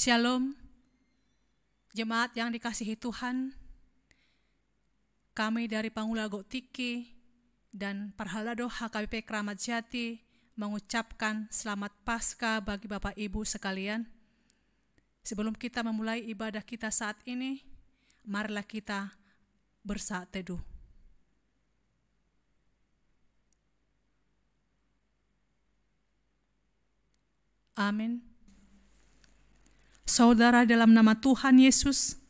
Shalom, jemaat yang dikasihi Tuhan. Kami dari Pangulago Tiki dan Parhalado HKBP Kramat Jati mengucapkan selamat Paskah bagi Bapak Ibu sekalian. Sebelum kita memulai ibadah kita saat ini, marilah kita bersaat teduh. Amin. Saudara, dalam nama Tuhan Yesus,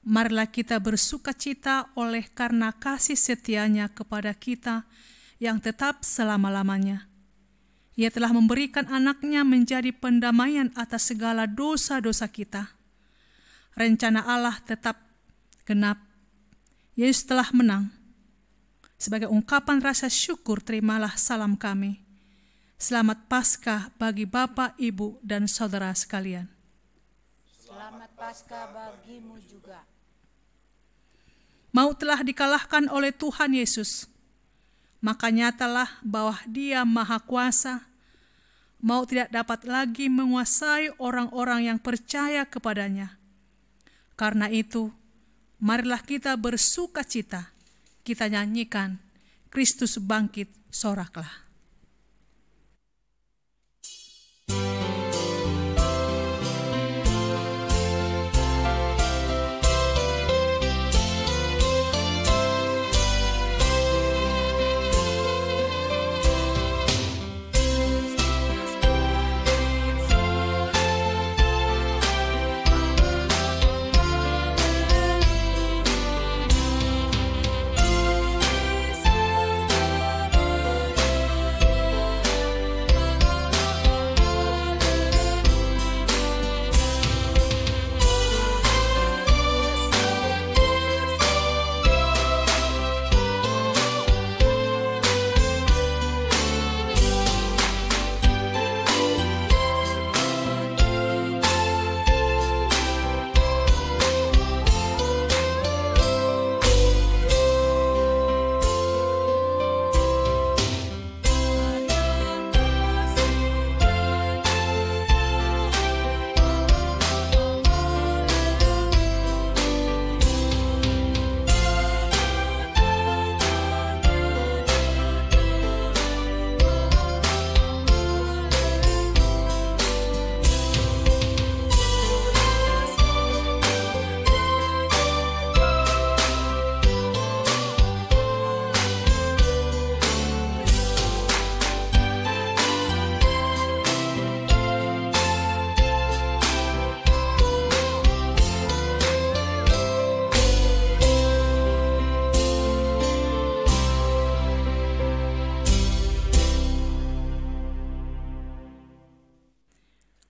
marilah kita bersukacita oleh karena kasih setia-Nya kepada kita yang tetap selama-lamanya. Ia telah memberikan anak-Nya menjadi pendamaian atas segala dosa-dosa kita. Rencana Allah tetap genap. Yesus telah menang. Sebagai ungkapan rasa syukur, terimalah salam kami. Selamat Paskah bagi Bapak, Ibu, dan saudara sekalian. Selamat Paskah bagimu juga. Maut telah dikalahkan oleh Tuhan Yesus. Maka nyatalah bahwa Dia Maha Kuasa. Maut tidak dapat lagi menguasai orang-orang yang percaya kepadanya. Karena itu, marilah kita bersukacita. Kita nyanyikan, Kristus bangkit, soraklah.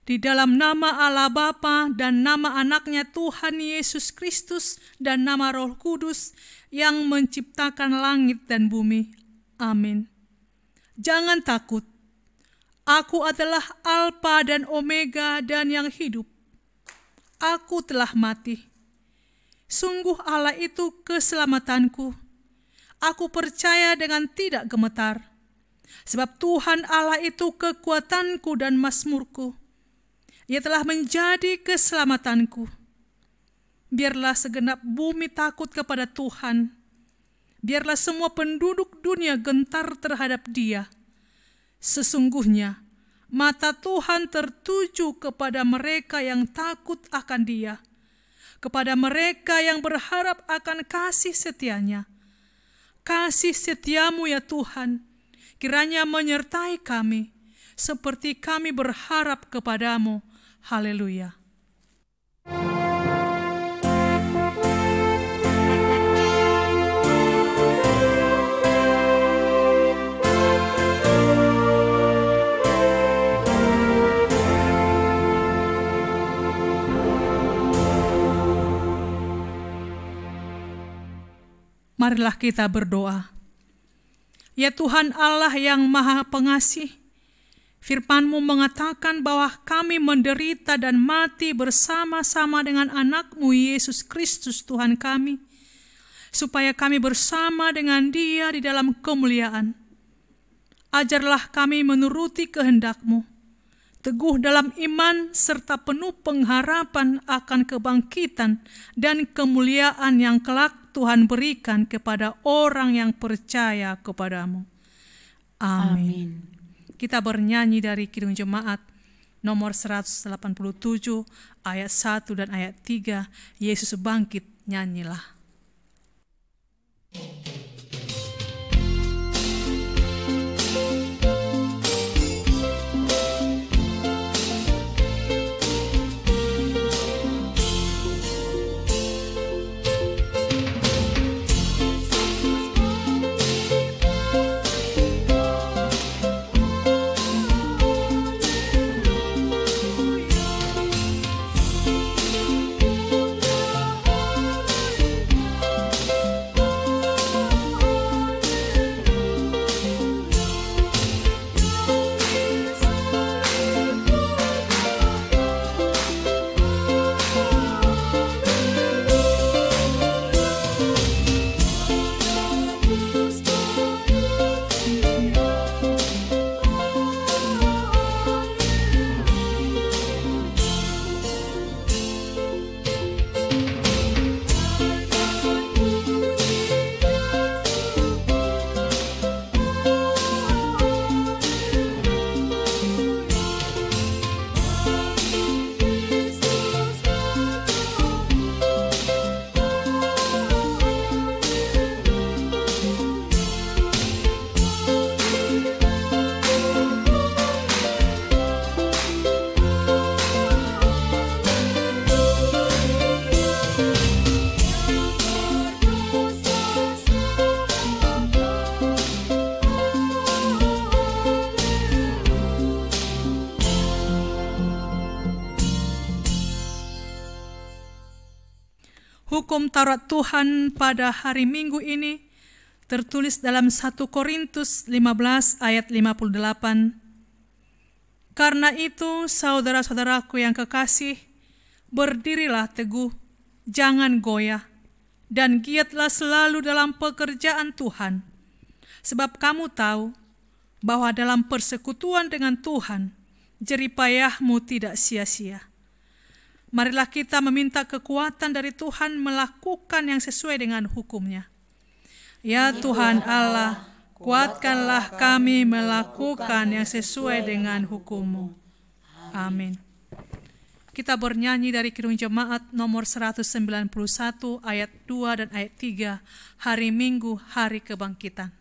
Di dalam nama Allah Bapa dan nama anaknya Tuhan Yesus Kristus dan nama Roh Kudus yang menciptakan langit dan bumi. Amin. Jangan takut. Aku adalah Alfa dan Omega dan yang hidup. Aku telah mati. Sungguh Allah itu keselamatanku. Aku percaya dengan tidak gemetar. Sebab Tuhan Allah itu kekuatanku dan mazmurku. Ia telah menjadi keselamatanku. Biarlah segenap bumi takut kepada Tuhan. Biarlah semua penduduk dunia gentar terhadap Dia. Sesungguhnya, mata Tuhan tertuju kepada mereka yang takut akan Dia, kepada mereka yang berharap akan kasih setia-Nya. Kasih setia-Mu ya Tuhan, kiranya menyertai kami, seperti kami berharap kepadamu. Haleluya. Marilah kita berdoa. Ya Tuhan Allah yang Maha Pengasih, Firman-Mu mengatakan bahwa kami menderita dan mati bersama-sama dengan anak-Mu Yesus Kristus Tuhan kami, supaya kami bersama dengan Dia di dalam kemuliaan. Ajarlah kami menuruti kehendak-Mu, teguh dalam iman serta penuh pengharapan akan kebangkitan dan kemuliaan yang kelak Tuhan berikan kepada orang yang percaya kepadamu. Amin. Kita bernyanyi dari Kidung Jemaat nomor 187 ayat 1 dan ayat 3, Yesus bangkit, nyanyilah. Hukum Taurat Tuhan pada hari Minggu ini tertulis dalam 1 Korintus 15 ayat 58. Karena itu, saudara-saudaraku yang kekasih, berdirilah teguh, jangan goyah, dan giatlah selalu dalam pekerjaan Tuhan. Sebab kamu tahu bahwa dalam persekutuan dengan Tuhan, jerih payahmu tidak sia-sia. Marilah kita meminta kekuatan dari Tuhan melakukan yang sesuai dengan hukum-Nya. Ya Tuhan Allah, kuatkanlah kami melakukan yang sesuai dengan hukum-Mu. Amin. Kita bernyanyi dari Kidung Jemaat nomor 191 ayat 2 dan ayat 3, Hari Minggu, Hari Kebangkitan.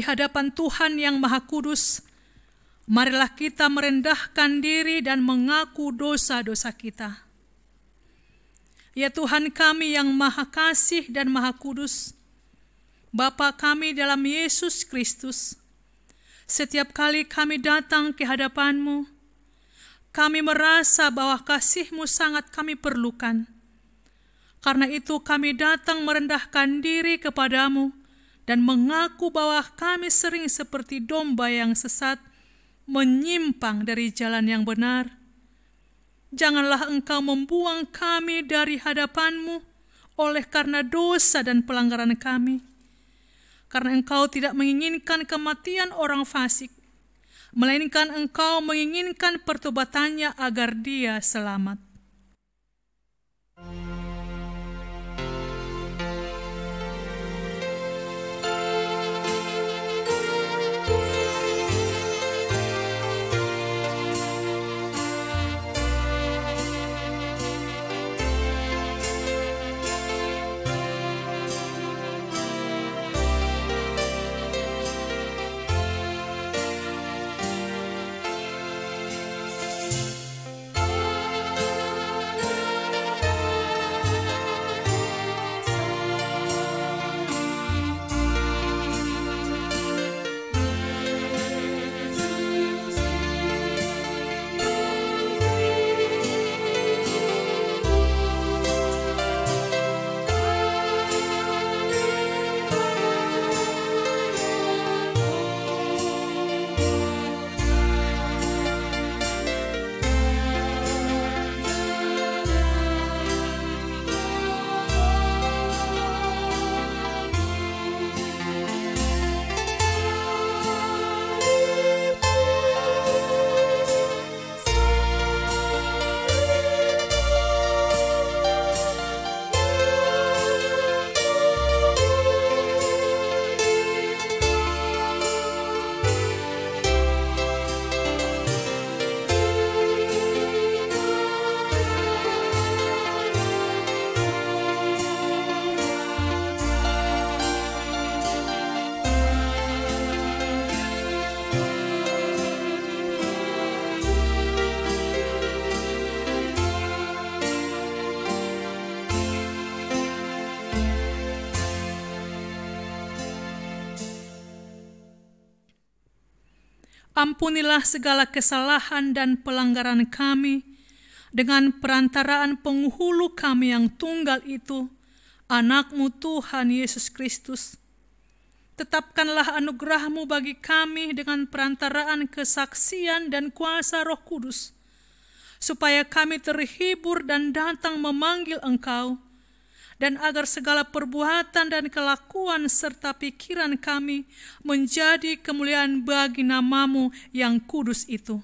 hadapan Tuhan yang Maha Kudus, marilah kita merendahkan diri dan mengaku dosa-dosa kita. Ya Tuhan kami yang Maha Kasih dan Maha Kudus, Bapa kami dalam Yesus Kristus, setiap kali kami datang ke hadapan-Mu, kami merasa bahwa kasih-Mu sangat kami perlukan. Karena itu kami datang merendahkan diri kepadamu dan mengaku bahwa kami sering seperti domba yang sesat, menyimpang dari jalan yang benar. Janganlah Engkau membuang kami dari hadapan-Mu oleh karena dosa dan pelanggaran kami. Karena Engkau tidak menginginkan kematian orang fasik, melainkan Engkau menginginkan pertobatannya agar dia selamat. Ampunilah segala kesalahan dan pelanggaran kami dengan perantaraan penghulu kami yang tunggal itu, Anak-Mu Tuhan Yesus Kristus. Tetapkanlah anugerah-Mu bagi kami dengan perantaraan kesaksian dan kuasa Roh Kudus, supaya kami terhibur dan datang memanggil Engkau, dan agar segala perbuatan dan kelakuan serta pikiran kami menjadi kemuliaan bagi nama-Mu yang kudus itu.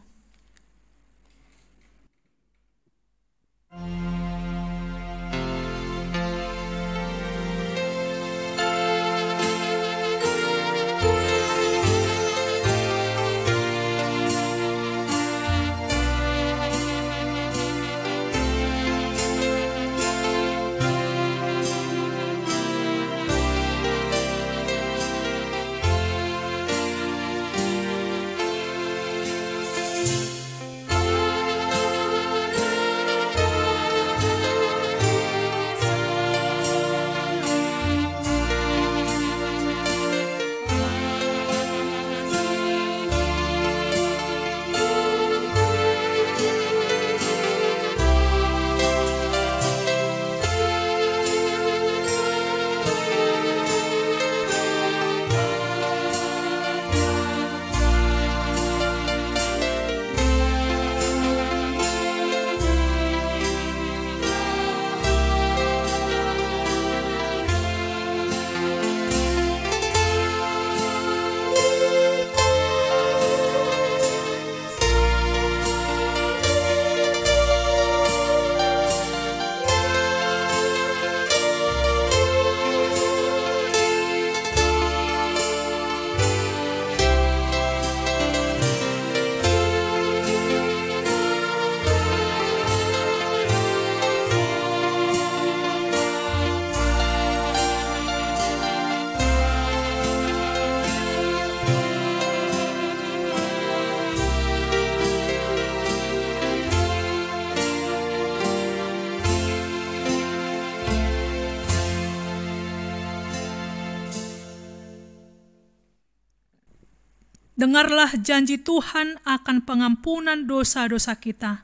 Dengarlah janji Tuhan akan pengampunan dosa-dosa kita.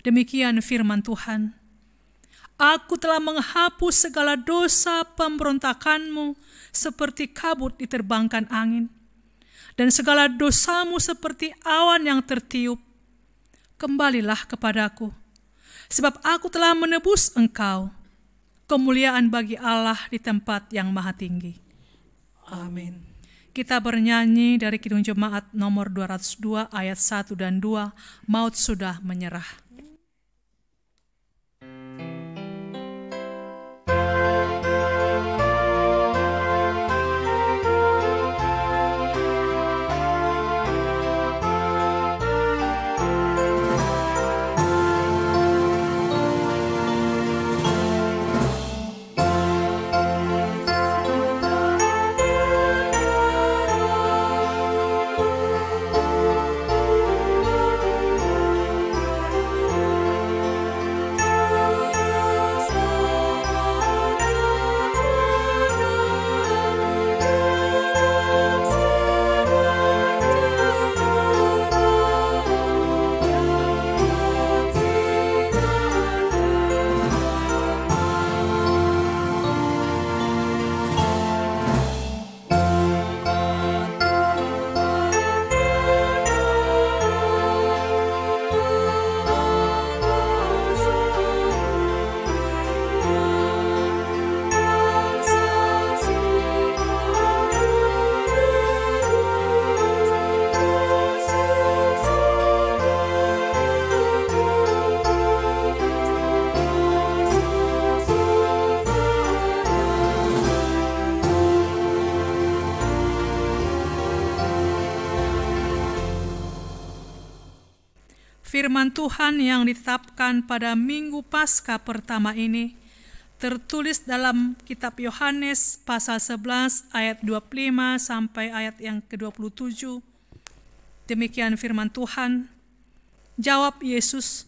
Demikian firman Tuhan. Aku telah menghapus segala dosa pemberontakanmu seperti kabut diterbangkan angin, dan segala dosamu seperti awan yang tertiup. Kembalilah kepadaku, sebab aku telah menebus engkau. Kemuliaan bagi Allah di tempat yang maha tinggi. Amin. Kita bernyanyi dari Kidung Jemaat nomor 202 ayat 1 dan 2, Maut Sudah Menyerah. Firman Tuhan yang ditetapkan pada Minggu Paskah pertama ini tertulis dalam kitab Yohanes pasal 11 ayat 25 sampai ayat yang ke-27. Demikian firman Tuhan. Jawab Yesus,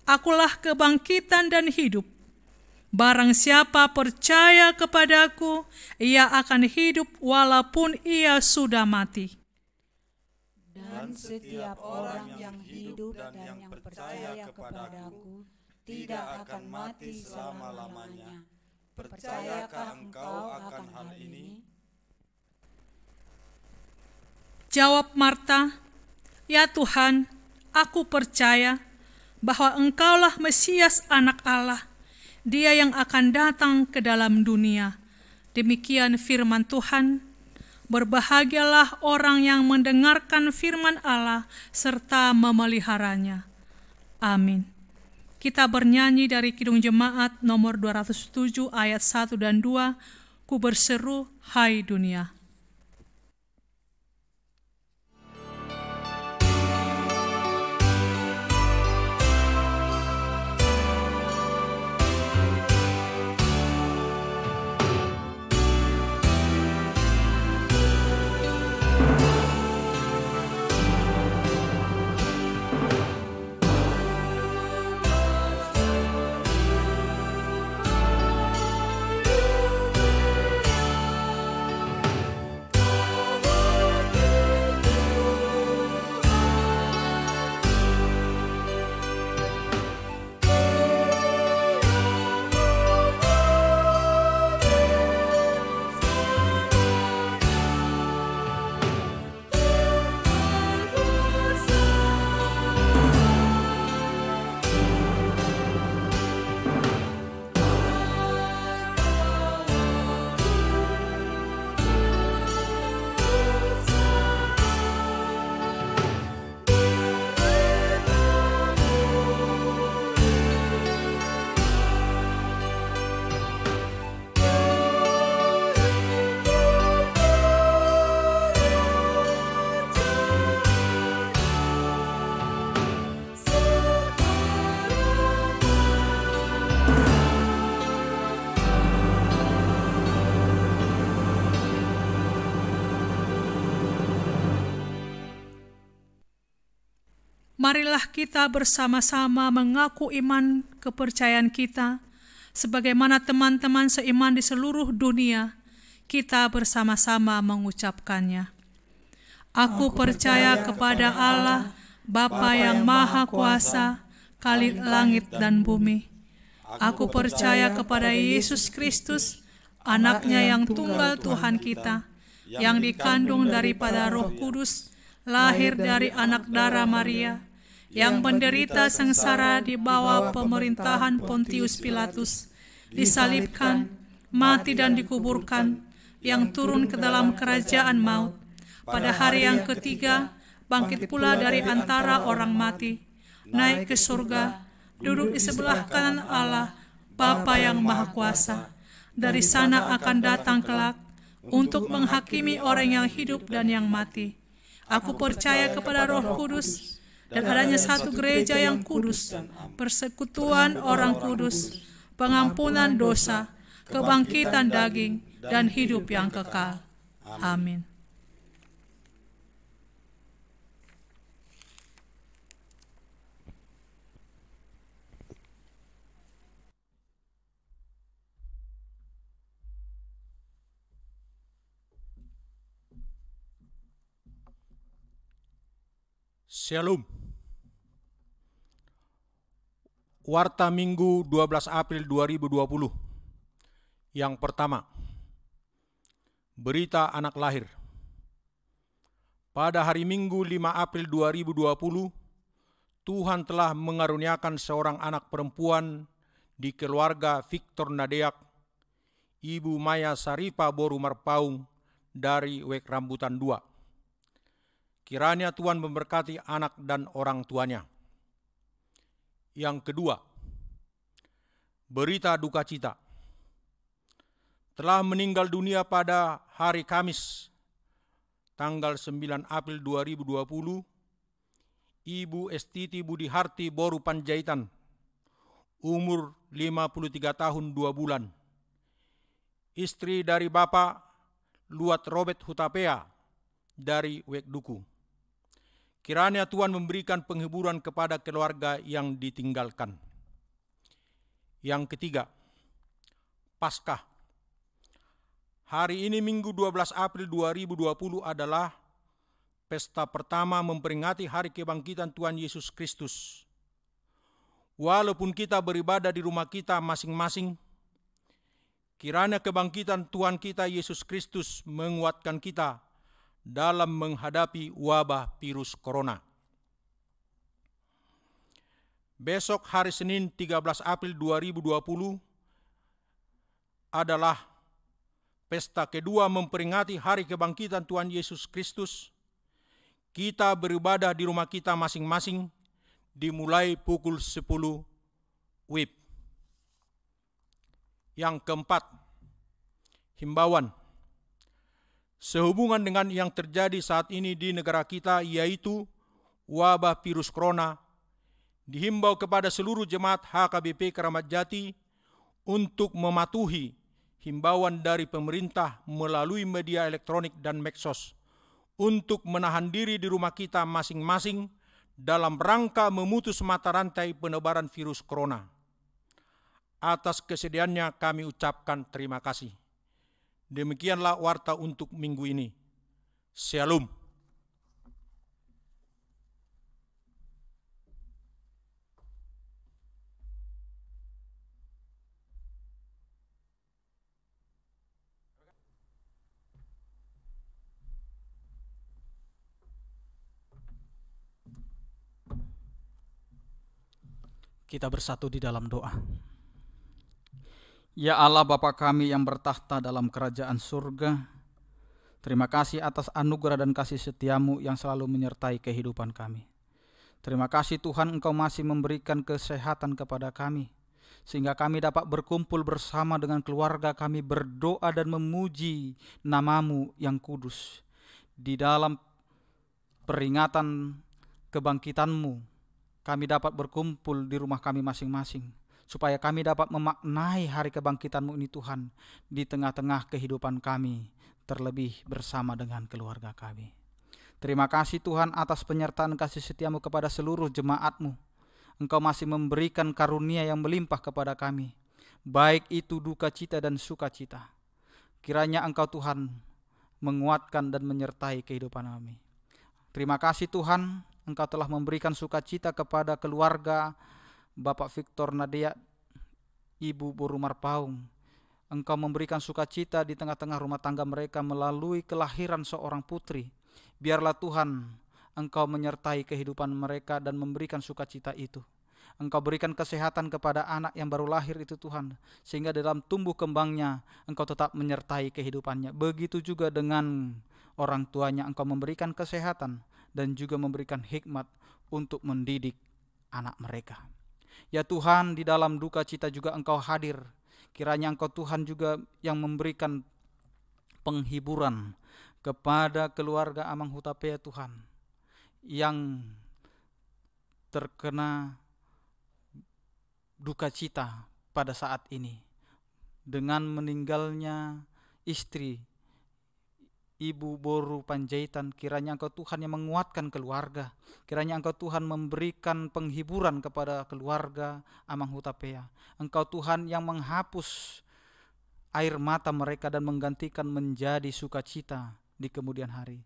"Akulah kebangkitan dan hidup. Barang siapa percaya kepadaku, ia akan hidup walaupun ia sudah mati. Dan setiap orang yang hidup dan yang percaya kepadaku tidak akan mati selama-lamanya. Percayakah engkau akan hal ini?" Jawab Marta, "Ya Tuhan, aku percaya bahwa Engkaulah Mesias Anak Allah, Dia yang akan datang ke dalam dunia." Demikian firman Tuhan. Berbahagialah orang yang mendengarkan firman Allah serta memeliharanya. Amin. Kita bernyanyi dari Kidung Jemaat nomor 207 ayat 1 dan 2, Ku berseru, hai dunia. Marilah kita bersama-sama mengaku iman kepercayaan kita, sebagaimana teman-teman seiman di seluruh dunia, kita bersama-sama mengucapkannya. Aku percaya kepada Allah, Bapa yang Maha Kuasa, Khalid langit dan bumi. Aku percaya kepada Yesus Kristus, Anaknya yang tunggal Tuhan kita, yang dikandung daripada Roh Kudus, lahir dari anak darah Maria, yang menderita sengsara di bawah pemerintahan Pontius Pilatus, disalibkan, mati dan dikuburkan, yang turun ke dalam kerajaan maut. Pada hari yang ketiga, bangkit pula dari antara orang mati, naik ke surga, duduk di sebelah kanan Allah, Bapa yang Maha Kuasa. Dari sana akan datang kelak untuk menghakimi orang yang hidup dan yang mati. Aku percaya kepada Roh Kudus dan adanya satu gereja yang kudus, persekutuan orang kudus, pengampunan dosa, kebangkitan daging, dan hidup yang kekal. Amin. Shalom. Warta Minggu 12 April 2020. Yang pertama, berita anak lahir. Pada hari Minggu 5 April 2020, Tuhan telah mengaruniakan seorang anak perempuan di keluarga Victor Nadeak, Ibu Maya Saripa Boru Marpaung dari Wek Rambutan 2. Kiranya Tuhan memberkati anak dan orang tuanya. Yang kedua, berita duka cita. Telah meninggal dunia pada hari Kamis, tanggal 9 April 2020, Ibu Estiti Budi Harti Boru Panjaitan, umur 53 tahun 2 bulan. Istri dari Bapak Luat Robert Hutapea dari Wek Duku. Kiranya Tuhan memberikan penghiburan kepada keluarga yang ditinggalkan. Yang ketiga, Paskah. Hari ini Minggu 12 April 2020 adalah pesta pertama memperingati hari kebangkitan Tuhan Yesus Kristus. Walaupun kita beribadah di rumah kita masing-masing, kiranya kebangkitan Tuhan kita Yesus Kristus menguatkan kita dalam menghadapi wabah virus corona. Besok hari Senin 13 April 2020 adalah pesta kedua memperingati hari kebangkitan Tuhan Yesus Kristus. Kita beribadah di rumah kita masing-masing dimulai pukul 10 WIB. Yang keempat, himbauan. Sehubungan dengan yang terjadi saat ini di negara kita, yaitu wabah virus corona, dihimbau kepada seluruh jemaat HKBP Keramat Jati untuk mematuhi himbauan dari pemerintah melalui media elektronik dan medsos untuk menahan diri di rumah kita masing-masing dalam rangka memutus mata rantai penyebaran virus corona. Atas kesediaannya kami ucapkan terima kasih. Demikianlah warta untuk minggu ini. Shalom. Kita bersatu di dalam doa. Ya Allah Bapa kami yang bertahta dalam kerajaan surga, terima kasih atas anugerah dan kasih setiamu yang selalu menyertai kehidupan kami. Terima kasih Tuhan, Engkau masih memberikan kesehatan kepada kami, sehingga kami dapat berkumpul bersama dengan keluarga kami, berdoa dan memuji nama-Mu yang kudus. Di dalam peringatan kebangkitan-Mu, kami dapat berkumpul di rumah kami masing-masing, supaya kami dapat memaknai hari kebangkitan-Mu ini Tuhan di tengah-tengah kehidupan kami, terlebih bersama dengan keluarga kami. Terima kasih Tuhan atas penyertaan kasih setia-Mu kepada seluruh jemaat-Mu. Engkau masih memberikan karunia yang melimpah kepada kami, baik itu duka cita dan sukacita. Kiranya Engkau Tuhan menguatkan dan menyertai kehidupan kami. Terima kasih Tuhan, Engkau telah memberikan sukacita kepada keluarga Bapak Victor Nadia, Ibu Boru Marpaung. Engkau memberikan sukacita di tengah-tengah rumah tangga mereka melalui kelahiran seorang putri. Biarlah Tuhan, Engkau menyertai kehidupan mereka dan memberikan sukacita itu. Engkau berikan kesehatan kepada anak yang baru lahir itu Tuhan, sehingga dalam tumbuh kembangnya Engkau tetap menyertai kehidupannya. Begitu juga dengan orang tuanya, Engkau memberikan kesehatan dan juga memberikan hikmat untuk mendidik anak mereka. Ya Tuhan, di dalam duka cita juga Engkau hadir. Kiranya Engkau Tuhan juga yang memberikan penghiburan kepada keluarga Amang Hutapea Tuhan, yang terkena duka cita pada saat ini dengan meninggalnya istri Ibu Boru Panjaitan. Kiranya Engkau Tuhan yang menguatkan keluarga. Kiranya Engkau Tuhan memberikan penghiburan kepada keluarga Amang Hutapea. Engkau Tuhan yang menghapus air mata mereka dan menggantikan menjadi sukacita di kemudian hari.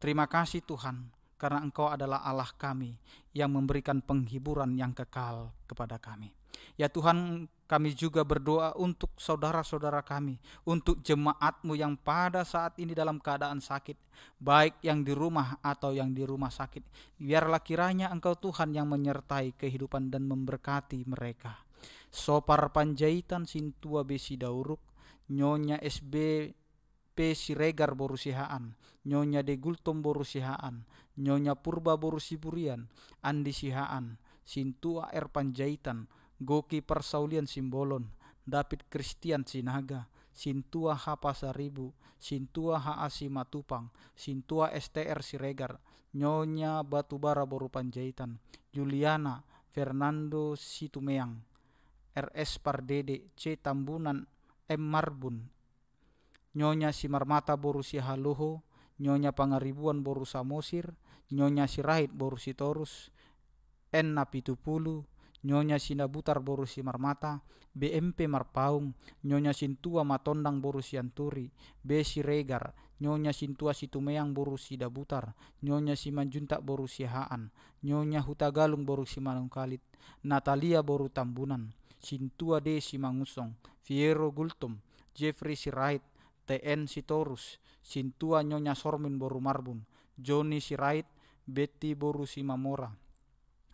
Terima kasih Tuhan, karena Engkau adalah Allah kami yang memberikan penghiburan yang kekal kepada kami. Ya Tuhan, kami juga berdoa untuk saudara-saudara kami, untuk jemaat-Mu yang pada saat ini dalam keadaan sakit, baik yang di rumah atau yang di rumah sakit. Biarlah kiranya Engkau Tuhan yang menyertai kehidupan dan memberkati mereka. Sopar Panjaitan Sintua Besi Dauruk, Nyonya SBP Siregar Borusihaan, Nyonya Degultom Borusihaan, Nyonya Purba Borusiburian, Andi Sihaan, Sintua R Panjaitan, Goki Persaulian Simbolon, David Christian Sinaga, Sintua H Pasaribu, Sintua H Asi Matupang, Sintua STR Siregar, Nyonya Batubara Boru Panjaitan, Juliana Fernando Situmeang, RS Pardede C Tambunan M Marbun, Nyonya Simarmata Boru Sihaluho, Nyonya Pangaribuan Boru Samosir, Nyonya Sirait Boru Sitorus, N Napitupulu, Nyonya Sinabutar Boru Simarmata, BMP Marpaung, Nyonya Sintua Matondang Boru Sianturi, B Siregar, Nyonya Sintua Situmeang Boru Sidabutar, Nyonya Simanjuntak Boru Sihaan, Nyonya Hutagalung Boru Simanungkalit, Natalia Boru Tambunan, Sintua D Simangusong, Fiero Gultom, Jeffrey Sirait, TN Sitorus, Sintua Nyonya Sormin Boru Marbun, Joni Sirait, Betty Boru Simamora,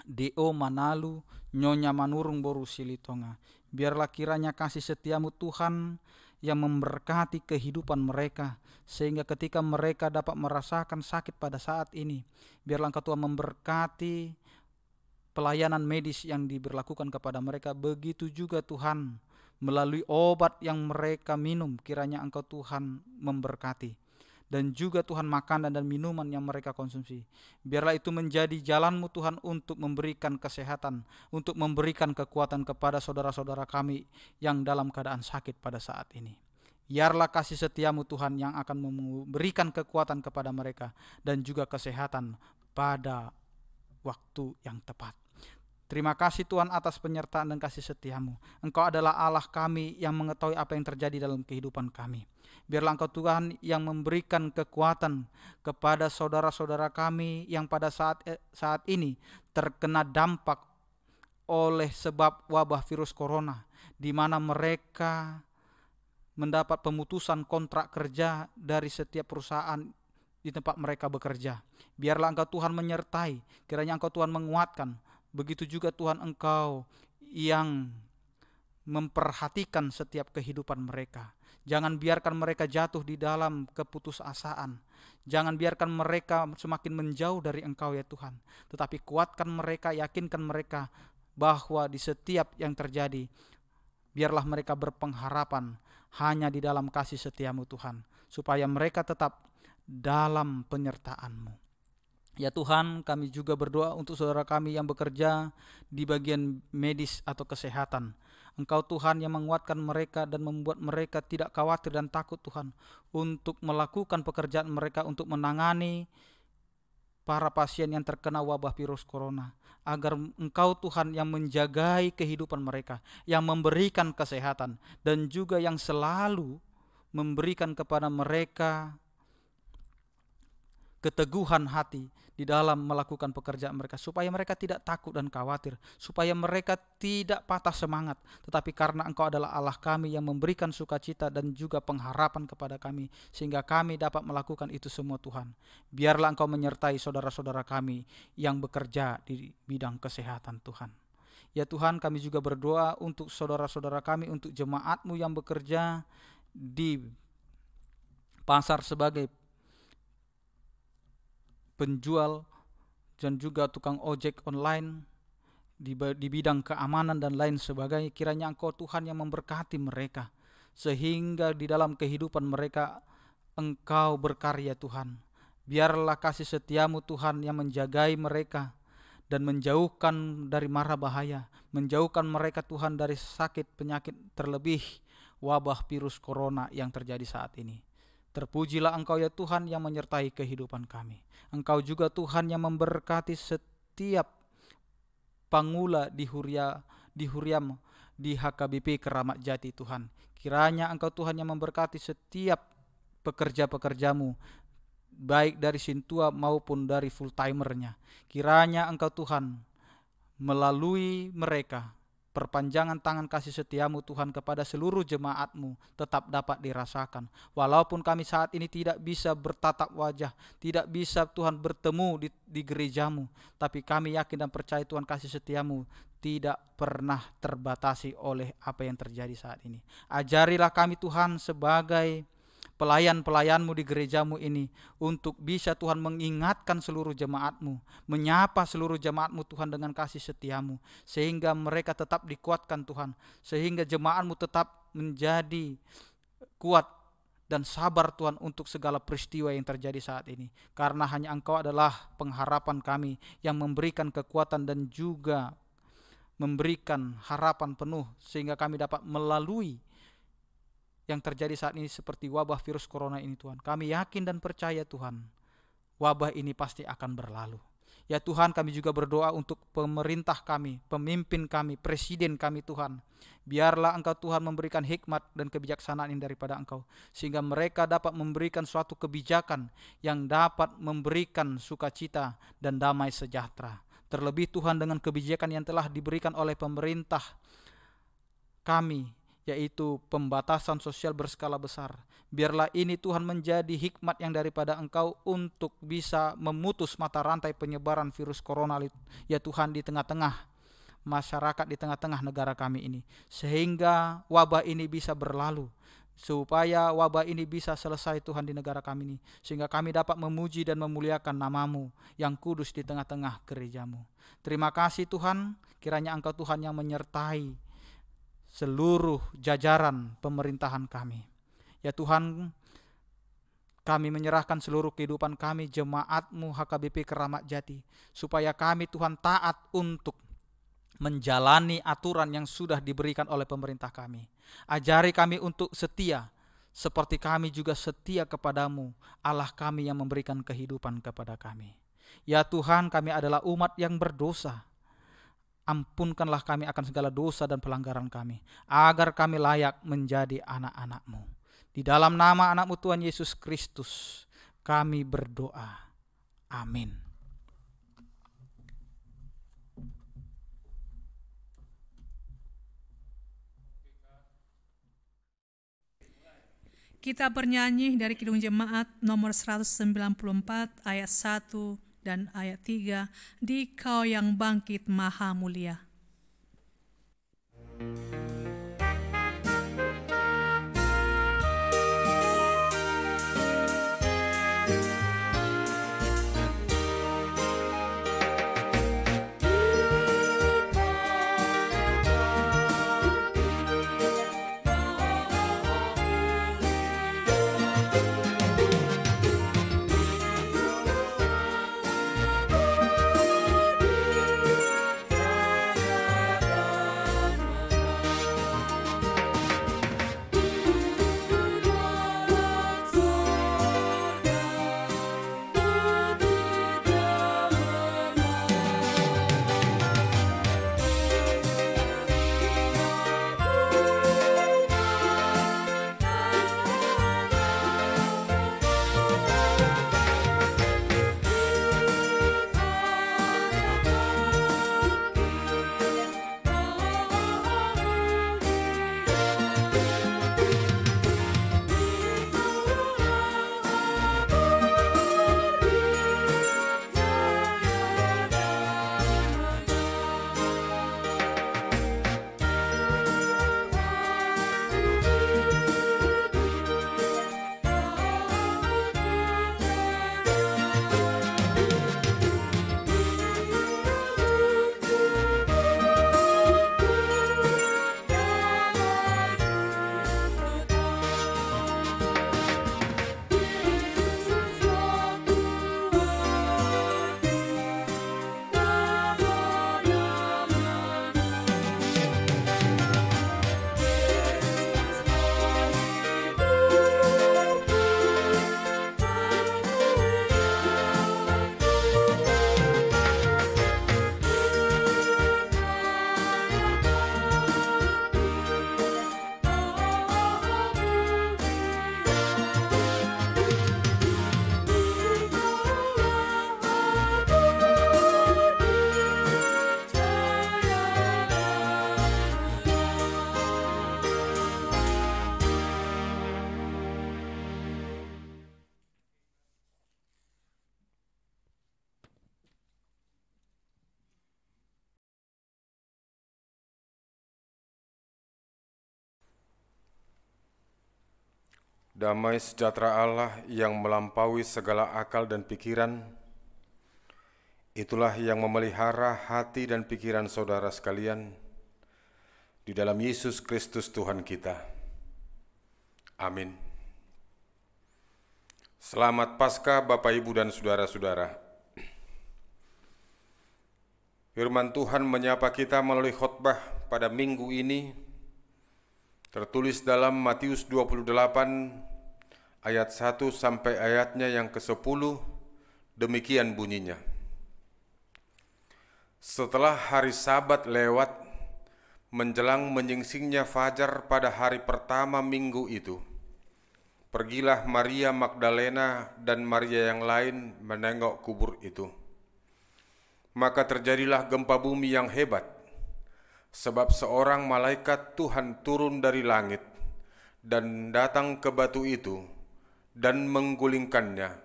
DO Manalu, Nyonya Manurung Boru Silitonga. Biarlah kiranya kasih setiamu Tuhan yang memberkati kehidupan mereka, sehingga ketika mereka dapat merasakan sakit pada saat ini, biarlah Engkau Tuhan memberkati pelayanan medis yang diberlakukan kepada mereka. Begitu juga Tuhan melalui obat yang mereka minum, kiranya Engkau Tuhan memberkati. Dan juga Tuhan makanan dan minuman yang mereka konsumsi. Biarlah itu menjadi jalan-Mu Tuhan untuk memberikan kesehatan, untuk memberikan kekuatan kepada saudara-saudara kami yang dalam keadaan sakit pada saat ini. Biarlah kasih setiamu Tuhan yang akan memberikan kekuatan kepada mereka dan juga kesehatan pada waktu yang tepat. Terima kasih Tuhan atas penyertaan dan kasih setiamu. Engkau adalah Allah kami yang mengetahui apa yang terjadi dalam kehidupan kami. Biarlah Engkau Tuhan yang memberikan kekuatan kepada saudara-saudara kami yang pada saat ini terkena dampak oleh sebab wabah virus corona, di mana mereka mendapat pemutusan kontrak kerja dari setiap perusahaan di tempat mereka bekerja. Biarlah Engkau Tuhan menyertai, kiranya Engkau Tuhan menguatkan. Begitu juga Tuhan Engkau yang memperhatikan setiap kehidupan mereka. Jangan biarkan mereka jatuh di dalam keputusasaan. Jangan biarkan mereka semakin menjauh dari Engkau ya Tuhan. Tetapi kuatkan mereka, yakinkan mereka bahwa di setiap yang terjadi, biarlah mereka berpengharapan hanya di dalam kasih setiamu Tuhan. Supaya mereka tetap dalam penyertaan-Mu. Ya Tuhan, kami juga berdoa untuk saudara kami yang bekerja di bagian medis atau kesehatan. Engkau Tuhan yang menguatkan mereka dan membuat mereka tidak khawatir dan takut Tuhan untuk melakukan pekerjaan mereka untuk menangani para pasien yang terkena wabah virus corona. Agar Engkau Tuhan yang menjagai kehidupan mereka, yang memberikan kesehatan dan juga yang selalu memberikan kepada mereka keteguhan hati di dalam melakukan pekerjaan mereka, supaya mereka tidak takut dan khawatir, supaya mereka tidak patah semangat, tetapi karena Engkau adalah Allah kami yang memberikan sukacita dan juga pengharapan kepada kami, sehingga kami dapat melakukan itu semua. Tuhan, biarlah Engkau menyertai saudara-saudara kami yang bekerja di bidang kesehatan. Tuhan, ya Tuhan, kami juga berdoa untuk saudara-saudara kami, untuk jemaat-Mu yang bekerja di pasar sebagai penjual dan juga tukang ojek online, di bidang keamanan dan lain sebagainya. Kiranya Engkau Tuhan yang memberkati mereka, sehingga di dalam kehidupan mereka Engkau berkarya. Tuhan, biarlah kasih setia-Mu Tuhan yang menjagai mereka dan menjauhkan dari mara bahaya, menjauhkan mereka Tuhan dari sakit penyakit, terlebih wabah virus corona yang terjadi saat ini. Terpujilah Engkau ya Tuhan yang menyertai kehidupan kami. Engkau juga Tuhan yang memberkati setiap pangula di Huriam, di HKBP Keramat Jati. Tuhan, kiranya Engkau Tuhan yang memberkati setiap pekerja-pekerja-Mu, baik dari Sintua maupun dari full timernya. Kiranya Engkau Tuhan melalui mereka, perpanjangan tangan kasih setia-Mu Tuhan kepada seluruh jemaat-Mu tetap dapat dirasakan. Walaupun kami saat ini tidak bisa bertatap wajah, tidak bisa Tuhan bertemu di gereja-Mu, tapi kami yakin dan percaya Tuhan kasih setia-Mu tidak pernah terbatasi oleh apa yang terjadi saat ini. Ajarilah kami Tuhan sebagai pelayan-pelayan-Mu di gereja-Mu ini untuk bisa Tuhan mengingatkan seluruh jemaat-Mu, menyapa seluruh jemaat-Mu Tuhan dengan kasih setia-Mu, sehingga mereka tetap dikuatkan Tuhan, sehingga jemaat-Mu tetap menjadi kuat dan sabar Tuhan untuk segala peristiwa yang terjadi saat ini. Karena hanya Engkau adalah pengharapan kami yang memberikan kekuatan dan juga memberikan harapan penuh, sehingga kami dapat melalui yang terjadi saat ini seperti wabah virus corona ini. Tuhan, kami yakin dan percaya Tuhan, wabah ini pasti akan berlalu. Ya Tuhan, kami juga berdoa untuk pemerintah kami, pemimpin kami, presiden kami Tuhan. Biarlah Engkau Tuhan memberikan hikmat dan kebijaksanaan yang daripada Engkau, sehingga mereka dapat memberikan suatu kebijakan yang dapat memberikan sukacita dan damai sejahtera. Terlebih Tuhan, dengan kebijakan yang telah diberikan oleh pemerintah kami, yaitu pembatasan sosial berskala besar. Biarlah ini Tuhan menjadi hikmat yang daripada Engkau untuk bisa memutus mata rantai penyebaran virus corona ya Tuhan di tengah-tengah masyarakat, di tengah-tengah negara kami ini, sehingga wabah ini bisa berlalu, supaya wabah ini bisa selesai Tuhan di negara kami ini, sehingga kami dapat memuji dan memuliakan nama-Mu yang kudus di tengah-tengah gereja-Mu. Terima kasih Tuhan, kiranya Engkau Tuhan yang menyertai seluruh jajaran pemerintahan kami. Ya Tuhan, kami menyerahkan seluruh kehidupan kami, jemaat-Mu HKBP Keramat Jati, supaya kami Tuhan taat untuk menjalani aturan yang sudah diberikan oleh pemerintah kami. Ajari kami untuk setia, seperti kami juga setia kepadamu, Allah kami yang memberikan kehidupan kepada kami. Ya Tuhan, kami adalah umat yang berdosa. Ampunkanlah kami akan segala dosa dan pelanggaran kami, agar kami layak menjadi anak-anak-Mu. Di dalam nama anak-Mu Tuhan Yesus Kristus kami berdoa. Amin. Kita bernyanyi dari Kidung Jemaat nomor 194 ayat 1 dan ayat 3, Dikau yang bangkit maha mulia. Damai sejahtera Allah yang melampaui segala akal dan pikiran, itulah yang memelihara hati dan pikiran saudara sekalian di dalam Yesus Kristus Tuhan kita. Amin. Selamat Paskah Bapak, Ibu, dan saudara-saudara. Firman Tuhan menyapa kita melalui khotbah pada minggu ini, tertulis dalam Matius 28 ayat 1 sampai ayatnya yang ke-10, demikian bunyinya. Setelah hari Sabat lewat, menjelang menyingsingnya fajar pada hari pertama minggu itu, pergilah Maria Magdalena dan Maria yang lain menengok kubur itu. Maka terjadilah gempa bumi yang hebat, sebab seorang malaikat Tuhan turun dari langit dan datang ke batu itu dan menggulingkannya,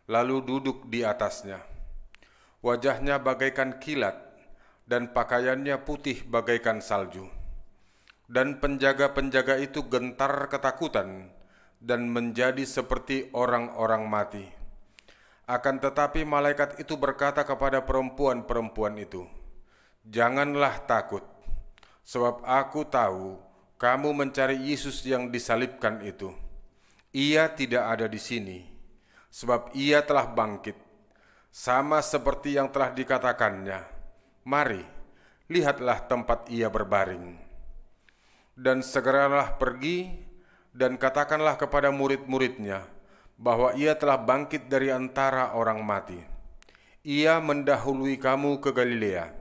lalu duduk di atasnya. Wajahnya bagaikan kilat dan pakaiannya putih bagaikan salju. Dan penjaga-penjaga itu gentar ketakutan dan menjadi seperti orang-orang mati. Akan tetapi malaikat itu berkata kepada perempuan-perempuan itu, "Janganlah takut, sebab aku tahu kamu mencari Yesus yang disalibkan itu. Ia tidak ada di sini, sebab ia telah bangkit, sama seperti yang telah dikatakannya. Mari, lihatlah tempat ia berbaring. Dan segeralah pergi dan katakanlah kepada murid-muridnya bahwa ia telah bangkit dari antara orang mati. Ia mendahului kamu ke Galilea.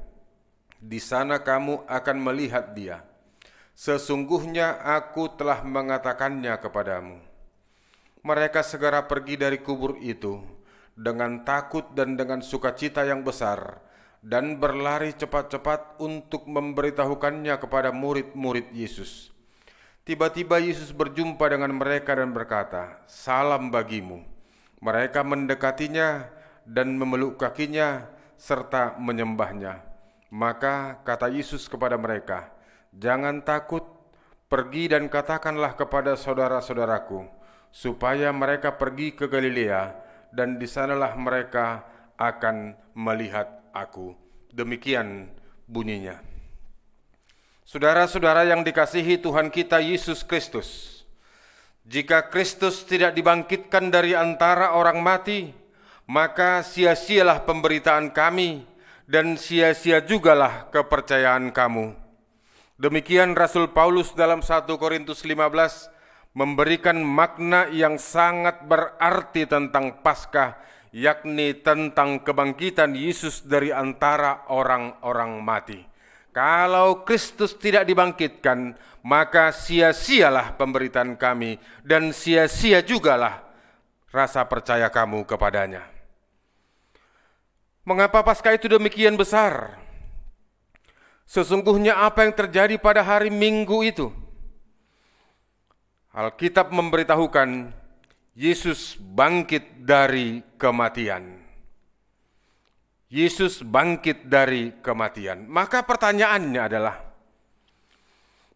Di sana kamu akan melihat dia. Sesungguhnya aku telah mengatakannya kepadamu." Mereka segera pergi dari kubur itu dengan takut dan dengan sukacita yang besar, dan berlari cepat-cepat untuk memberitahukannya kepada murid-murid Yesus. Tiba-tiba Yesus berjumpa dengan mereka dan berkata, "Salam bagimu." Mereka mendekatinya dan memeluk kakinya serta menyembahnya. Maka kata Yesus kepada mereka, "Jangan takut, pergi dan katakanlah kepada saudara-saudaraku, supaya mereka pergi ke Galilea, dan di sanalah mereka akan melihat aku." Demikian bunyinya. Saudara-saudara yang dikasihi Tuhan kita Yesus Kristus, jika Kristus tidak dibangkitkan dari antara orang mati, maka sia-sialah pemberitaan kami dan sia-sia jugalah kepercayaan kamu. Demikian Rasul Paulus dalam 1 Korintus 15 memberikan makna yang sangat berarti tentang Paskah, yakni tentang kebangkitan Yesus dari antara orang-orang mati. Kalau Kristus tidak dibangkitkan, maka sia-sialah pemberitaan kami dan sia-sia jugalah rasa percaya kamu kepadanya. Mengapa Paskah itu demikian besar? Sesungguhnya apa yang terjadi pada hari Minggu itu? Alkitab memberitahukan Yesus bangkit dari kematian. Yesus bangkit dari kematian. Maka pertanyaannya adalah,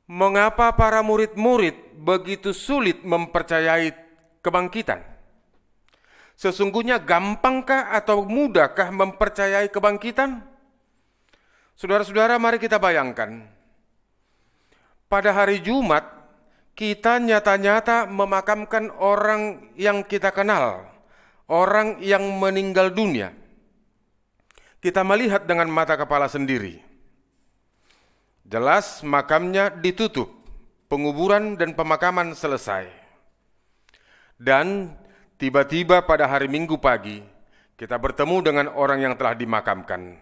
mengapa para murid-murid begitu sulit mempercayai kebangkitan? Sesungguhnya gampangkah atau mudahkah mempercayai kebangkitan? Saudara-saudara, mari kita bayangkan. Pada hari Jumat, kita nyata-nyata memakamkan orang yang kita kenal, orang yang meninggal dunia. Kita melihat dengan mata kepala sendiri. Jelas makamnya ditutup, penguburan dan pemakaman selesai. Dan tiba-tiba pada hari Minggu pagi, kita bertemu dengan orang yang telah dimakamkan.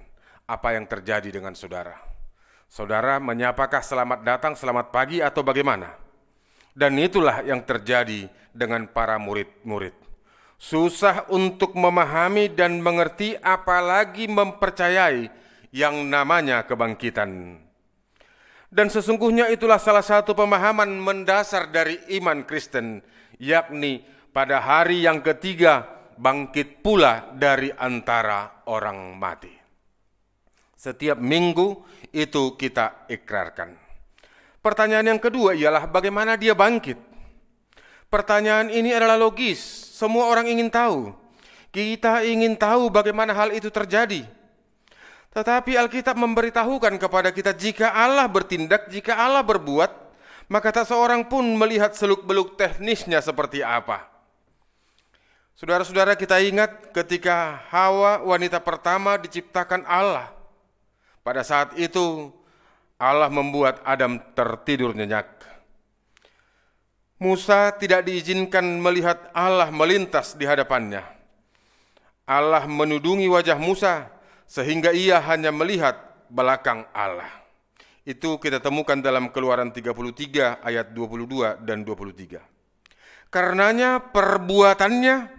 Apa yang terjadi dengan saudara? Saudara menyapakah selamat datang, selamat pagi, atau bagaimana? Dan itulah yang terjadi dengan para murid-murid. Susah untuk memahami dan mengerti, apalagi mempercayai yang namanya kebangkitan. Dan sesungguhnya itulah salah satu pemahaman mendasar dari iman Kristen, yakni pada hari yang ketiga bangkit pula dari antara orang mati. Setiap minggu itu kita ikrarkan. Pertanyaan yang kedua ialah bagaimana dia bangkit? Pertanyaan ini adalah logis. Semua orang ingin tahu. Kita ingin tahu bagaimana hal itu terjadi. Tetapi Alkitab memberitahukan kepada kita, jika Allah bertindak, jika Allah berbuat, maka tak seorang pun melihat seluk-beluk teknisnya seperti apa. Saudara-saudara, kita ingat ketika Hawa, wanita pertama, diciptakan Allah. Pada saat itu Allah membuat Adam tertidur nyenyak. Musa tidak diizinkan melihat Allah melintas di hadapannya. Allah menudungi wajah Musa sehingga ia hanya melihat belakang Allah. Itu kita temukan dalam Keluaran 33 ayat 22 dan 23. Karenanya perbuatannya,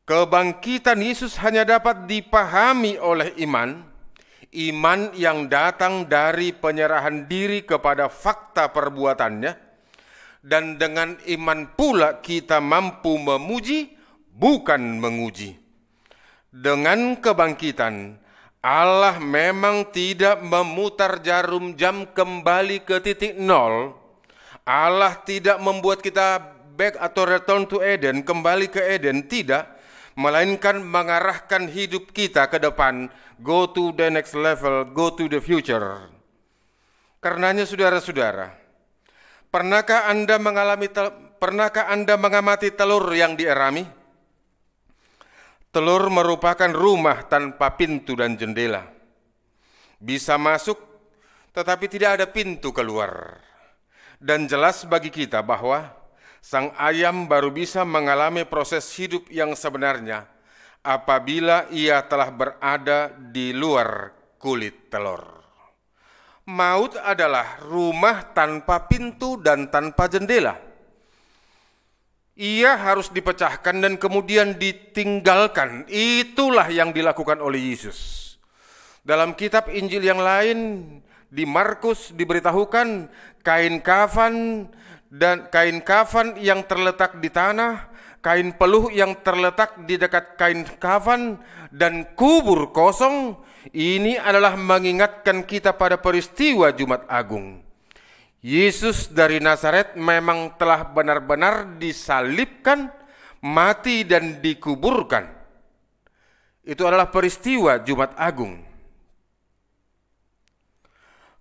kebangkitan Yesus hanya dapat dipahami oleh iman. Iman yang datang dari penyerahan diri kepada fakta perbuatannya. Dan dengan iman pula kita mampu memuji, bukan menguji. Dengan kebangkitan, Allah memang tidak memutar jarum jam kembali ke titik nol. Allah tidak membuat kita back atau return to Eden, kembali ke Eden, tidak. Melainkan mengarahkan hidup kita ke depan, go to the next level, go to the future. Karenanya saudara-saudara, pernahkah Anda mengamati telur yang dierami? Telur merupakan rumah tanpa pintu dan jendela. Bisa masuk, tetapi tidak ada pintu keluar. Dan jelas bagi kita bahwa sang ayam baru bisa mengalami proses hidup yang sebenarnya apabila ia telah berada di luar kulit telur. Maut adalah rumah tanpa pintu dan tanpa jendela. Ia harus dipecahkan dan kemudian ditinggalkan. Itulah yang dilakukan oleh Yesus. Dalam kitab Injil yang lain, di Markus diberitahukan kain kafan yang terletak di tanah, kain peluh yang terletak di dekat kain kafan, dan kubur kosong. Ini adalah mengingatkan kita pada peristiwa Jumat Agung. Yesus dari Nazaret memang telah benar-benar disalibkan, mati dan dikuburkan. Itu adalah peristiwa Jumat Agung.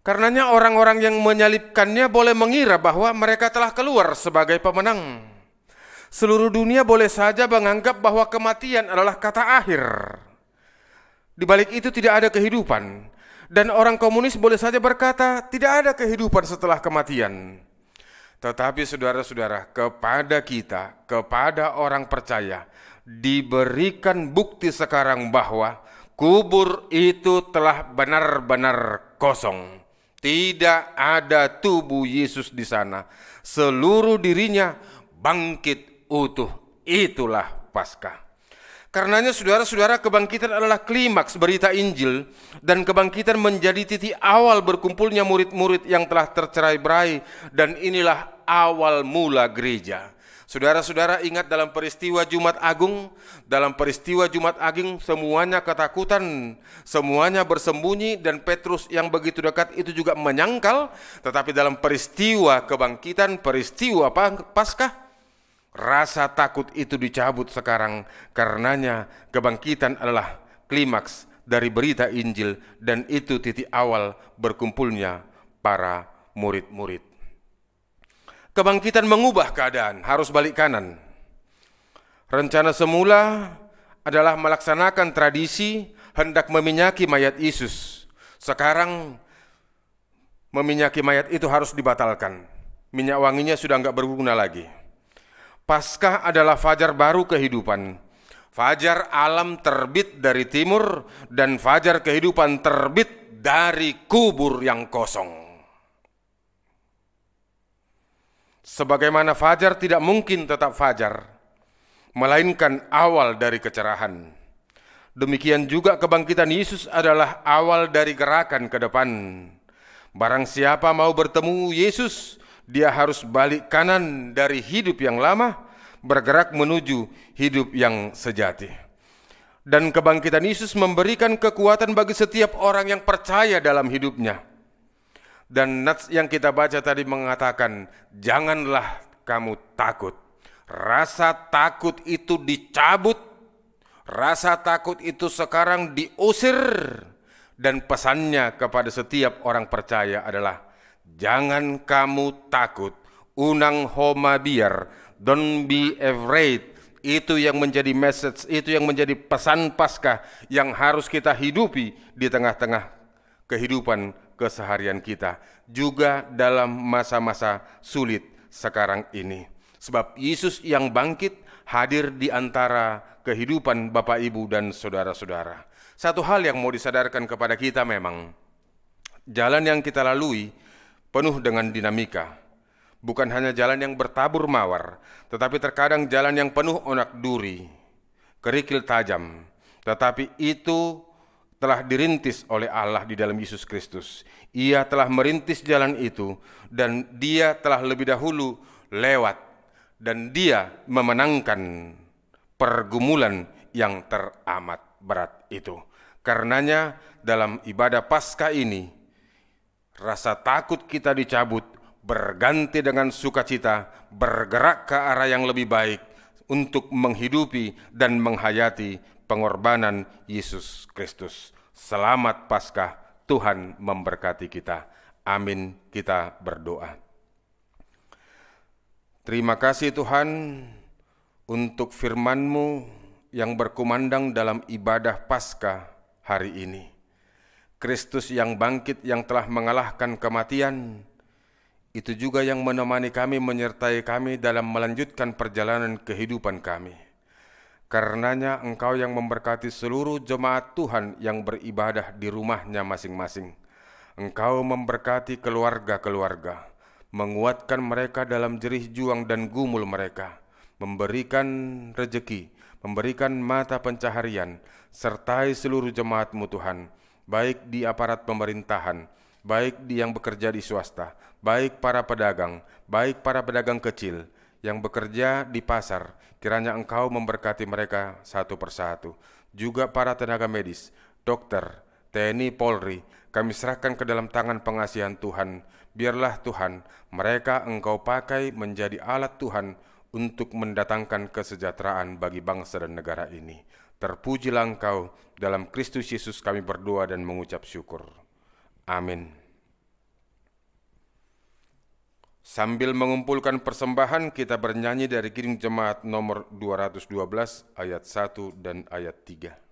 Karenanya orang-orang yang menyalibkannya boleh mengira bahwa mereka telah keluar sebagai pemenang. Seluruh dunia boleh saja menganggap bahwa kematian adalah kata akhir. Di balik itu tidak ada kehidupan. Dan orang komunis boleh saja berkata tidak ada kehidupan setelah kematian. Tetapi saudara-saudara, kepada kita, kepada orang percaya, diberikan bukti sekarang bahwa kubur itu telah benar-benar kosong. Tidak ada tubuh Yesus di sana. Seluruh dirinya bangkit utuh. Itulah Paskah. Karenanya saudara-saudara, kebangkitan adalah klimaks berita Injil, dan kebangkitan menjadi titik awal berkumpulnya murid-murid yang telah tercerai-berai, dan inilah awal mula gereja. Saudara-saudara ingat dalam peristiwa Jumat Agung, semuanya ketakutan, semuanya bersembunyi, dan Petrus yang begitu dekat itu juga menyangkal. Tetapi dalam peristiwa kebangkitan, peristiwa Paskah, rasa takut itu dicabut sekarang. Karenanya kebangkitan adalah klimaks dari berita Injil, dan itu titik awal berkumpulnya para murid-murid. Kebangkitan mengubah keadaan, harus balik kanan. Rencana semula adalah melaksanakan tradisi hendak meminyaki mayat Yesus. Sekarang meminyaki mayat itu harus dibatalkan. Minyak wanginya sudah enggak berguna lagi. Paskah adalah fajar baru kehidupan. Fajar alam terbit dari timur, dan fajar kehidupan terbit dari kubur yang kosong. Sebagaimana fajar tidak mungkin tetap fajar, melainkan awal dari kecerahan. Demikian juga kebangkitan Yesus adalah awal dari gerakan ke depan. Barang siapa mau bertemu Yesus, dia harus balik kanan dari hidup yang lama, bergerak menuju hidup yang sejati. Dan kebangkitan Yesus memberikan kekuatan bagi setiap orang yang percaya dalam hidupnya. Dan nats yang kita baca tadi mengatakan, janganlah kamu takut. Rasa takut itu dicabut, rasa takut itu sekarang diusir, dan pesannya kepada setiap orang percaya adalah jangan kamu takut, unang homa biar, don't be afraid. Itu yang menjadi message, itu yang menjadi pesan Paskah yang harus kita hidupi di tengah-tengah kehidupan keseharian kita, juga dalam masa-masa sulit sekarang ini. Sebab Yesus yang bangkit hadir di antara kehidupan Bapak, Ibu, dan saudara-saudara. Satu hal yang mau disadarkan kepada kita memang, jalan yang kita lalui penuh dengan dinamika. Bukan hanya jalan yang bertabur mawar, tetapi terkadang jalan yang penuh onak duri, kerikil tajam. Tetapi itu telah dirintis oleh Allah di dalam Yesus Kristus. Ia telah merintis jalan itu, dan Dia telah lebih dahulu lewat, dan Dia memenangkan pergumulan yang teramat berat itu. Karenanya dalam ibadah Paskah ini, rasa takut kita dicabut, berganti dengan sukacita, bergerak ke arah yang lebih baik untuk menghidupi dan menghayati pengorbanan Yesus Kristus. Selamat Paskah, Tuhan memberkati kita. Amin. Kita berdoa. Terima kasih Tuhan untuk firman-Mu yang berkumandang dalam ibadah Paskah hari ini. Kristus yang bangkit, yang telah mengalahkan kematian, itu juga yang menemani kami, menyertai kami dalam melanjutkan perjalanan kehidupan kami. Karenanya Engkau yang memberkati seluruh jemaat Tuhan yang beribadah di rumahnya masing-masing. Engkau memberkati keluarga-keluarga, menguatkan mereka dalam jerih juang dan gumul mereka, memberikan rejeki, memberikan mata pencaharian, sertai seluruh jemaat-Mu Tuhan, baik di aparat pemerintahan, baik yang bekerja di swasta, baik para pedagang kecil yang bekerja di pasar. Kiranya Engkau memberkati mereka satu persatu. Juga para tenaga medis, dokter, TNI, Polri, kami serahkan ke dalam tangan pengasihan Tuhan. Biarlah Tuhan, mereka Engkau pakai menjadi alat Tuhan untuk mendatangkan kesejahteraan bagi bangsa dan negara ini. Terpujilah Engkau, dalam Kristus Yesus kami berdoa dan mengucap syukur. Amin. Sambil mengumpulkan persembahan, kita bernyanyi dari Kidung Jemaat nomor 212 ayat 1 dan ayat 3.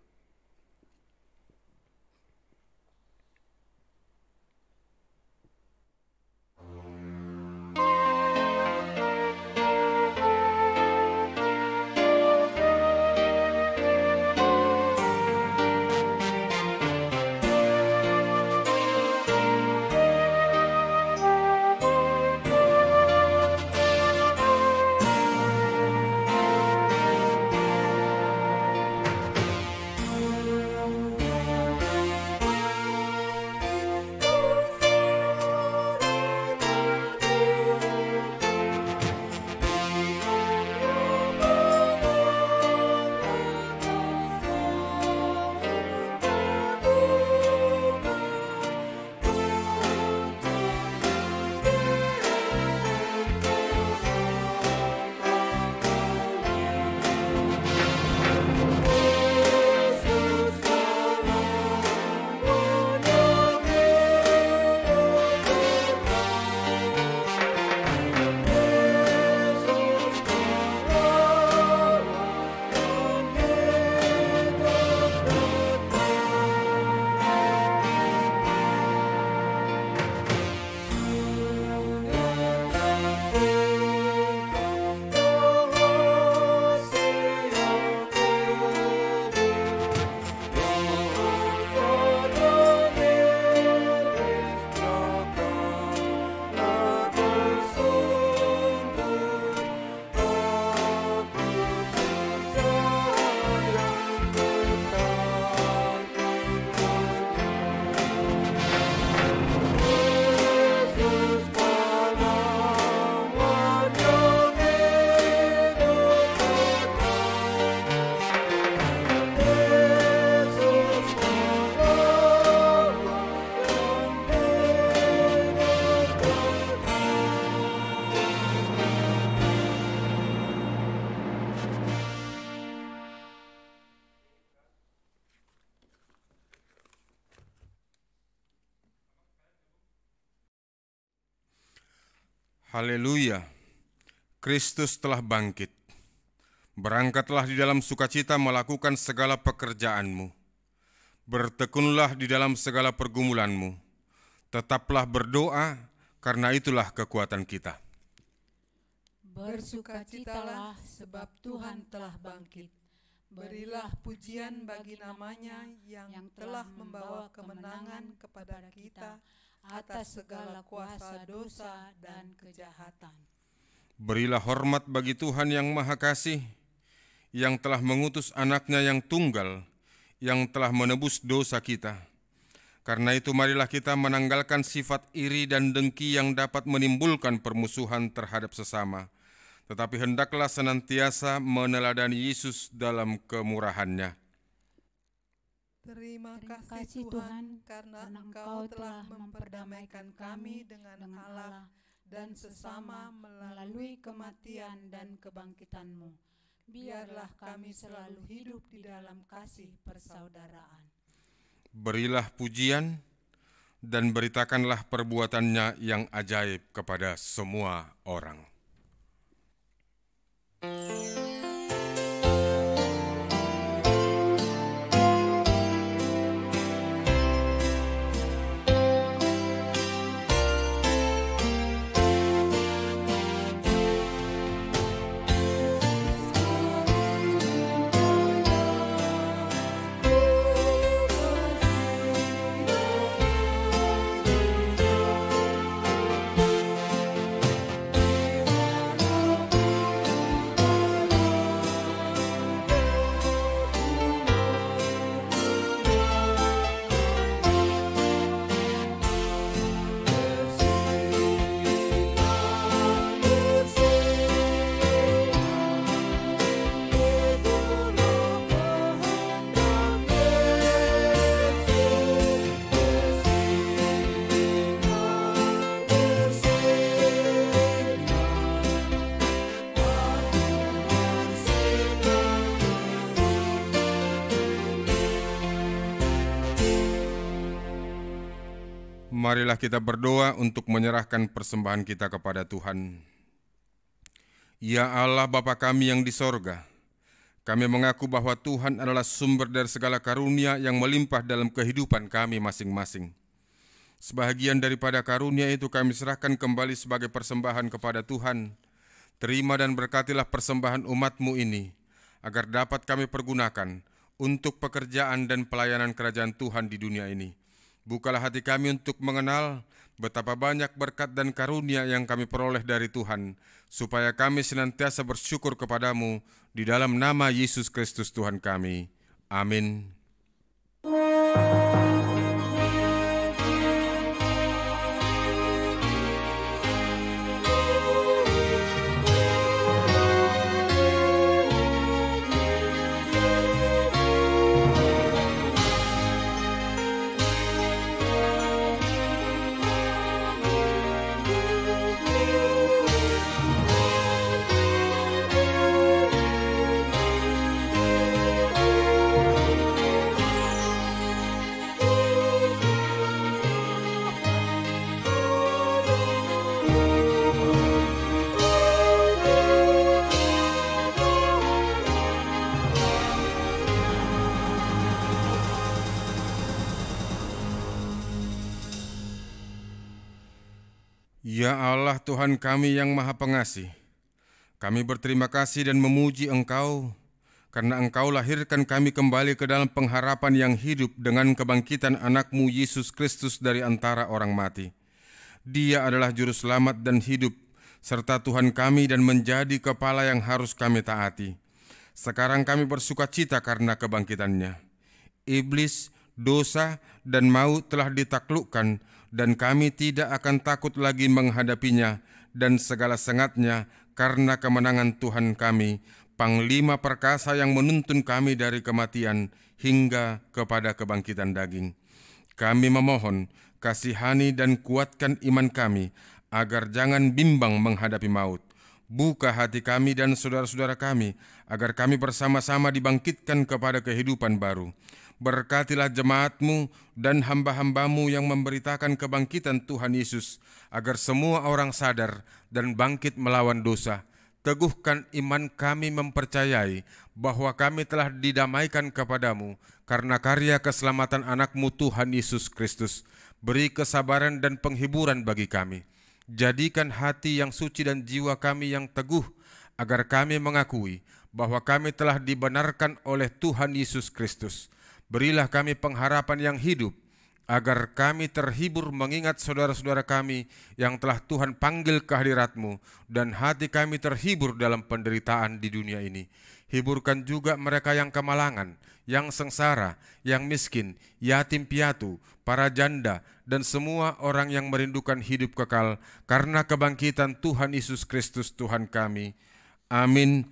Haleluya, Kristus telah bangkit. Berangkatlah di dalam sukacita melakukan segala pekerjaanmu. Bertekunlah di dalam segala pergumulanmu. Tetaplah berdoa, karena itulah kekuatan kita. Bersukacitalah sebab Tuhan telah bangkit. Berilah pujian bagi namanya yang telah membawa kemenangan kepada kita atas segala kuasa dosa dan kejahatan. Berilah hormat bagi Tuhan yang Maha Kasih, yang telah mengutus anaknya yang tunggal, yang telah menebus dosa kita. Karena itu marilah kita menanggalkan sifat iri dan dengki yang dapat menimbulkan permusuhan terhadap sesama. Tetapi hendaklah senantiasa meneladani Yesus dalam kemurahan-Nya. Terima kasih Tuhan, karena Engkau telah memperdamaikan kami dengan Allah dan sesama melalui kematian dan kebangkitan-Mu. Biarlah kami selalu hidup di dalam kasih persaudaraan. Berilah pujian dan beritakanlah perbuatannya yang ajaib kepada semua orang. Marilah kita berdoa untuk menyerahkan persembahan kita kepada Tuhan. Ya Allah Bapa kami yang di sorga, kami mengaku bahwa Tuhan adalah sumber dari segala karunia yang melimpah dalam kehidupan kami masing-masing. Sebahagian daripada karunia itu kami serahkan kembali sebagai persembahan kepada Tuhan. Terima dan berkatilah persembahan umat-Mu ini, agar dapat kami pergunakan untuk pekerjaan dan pelayanan kerajaan Tuhan di dunia ini. Bukalah hati kami untuk mengenal betapa banyak berkat dan karunia yang kami peroleh dari Tuhan, supaya kami senantiasa bersyukur kepadamu di dalam nama Yesus Kristus Tuhan kami. Amin. Ya Allah Tuhan kami yang Maha Pengasih, kami berterima kasih dan memuji Engkau, karena Engkau lahirkan kami kembali ke dalam pengharapan yang hidup dengan kebangkitan anak-Mu Yesus Kristus dari antara orang mati. Dia adalah Juru Selamat dan hidup, serta Tuhan kami dan menjadi kepala yang harus kami taati. Sekarang kami bersukacita karena kebangkitan-Nya. Iblis, dosa, dan maut telah ditaklukkan, dan kami tidak akan takut lagi menghadapinya dan segala sengatnya karena kemenangan Tuhan kami, Panglima perkasa yang menuntun kami dari kematian hingga kepada kebangkitan daging. Kami memohon, kasihani dan kuatkan iman kami, agar jangan bimbang menghadapi maut. Buka hati kami dan saudara-saudara kami, agar kami bersama-sama dibangkitkan kepada kehidupan baru. Berkatilah jemaat-Mu dan hamba-hamba-Mu yang memberitakan kebangkitan Tuhan Yesus, agar semua orang sadar dan bangkit melawan dosa. Teguhkan iman kami mempercayai bahwa kami telah didamaikan kepadamu karena karya keselamatan anak-Mu Tuhan Yesus Kristus. Beri kesabaran dan penghiburan bagi kami. Jadikan hati yang suci dan jiwa kami yang teguh, agar kami mengakui bahwa kami telah dibenarkan oleh Tuhan Yesus Kristus. Berilah kami pengharapan yang hidup, agar kami terhibur mengingat saudara-saudara kami yang telah Tuhan panggil ke hadirat-Mu, dan hati kami terhibur dalam penderitaan di dunia ini. Hiburkan juga mereka yang kemalangan, yang sengsara, yang miskin, yatim piatu, para janda, dan semua orang yang merindukan hidup kekal karena kebangkitan Tuhan Yesus Kristus Tuhan kami. Amin.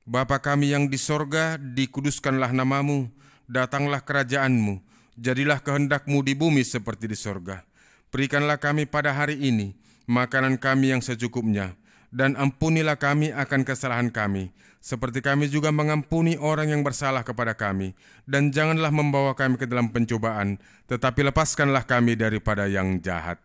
Bapa kami yang di sorga, dikuduskanlah nama-Mu, datanglah kerajaan-Mu, jadilah kehendak-Mu di bumi seperti di sorga. Berikanlah kami pada hari ini makanan kami yang secukupnya, dan ampunilah kami akan kesalahan kami, seperti kami juga mengampuni orang yang bersalah kepada kami. Dan janganlah membawa kami ke dalam pencobaan, tetapi lepaskanlah kami daripada yang jahat.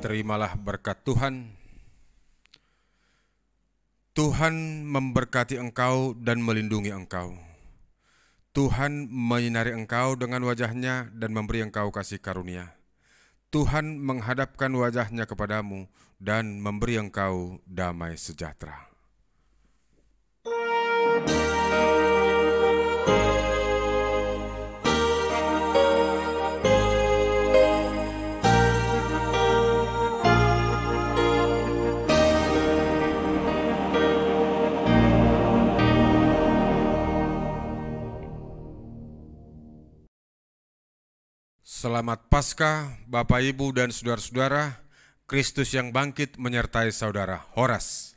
Terimalah berkat Tuhan. Tuhan memberkati engkau dan melindungi engkau. Tuhan menyinari engkau dengan wajah-Nya dan memberi engkau kasih karunia. Tuhan menghadapkan wajah-Nya kepadamu dan memberi engkau damai sejahtera. Selamat Paskah, Bapak, Ibu, dan saudara-saudara. Kristus yang bangkit menyertai saudara. Horas.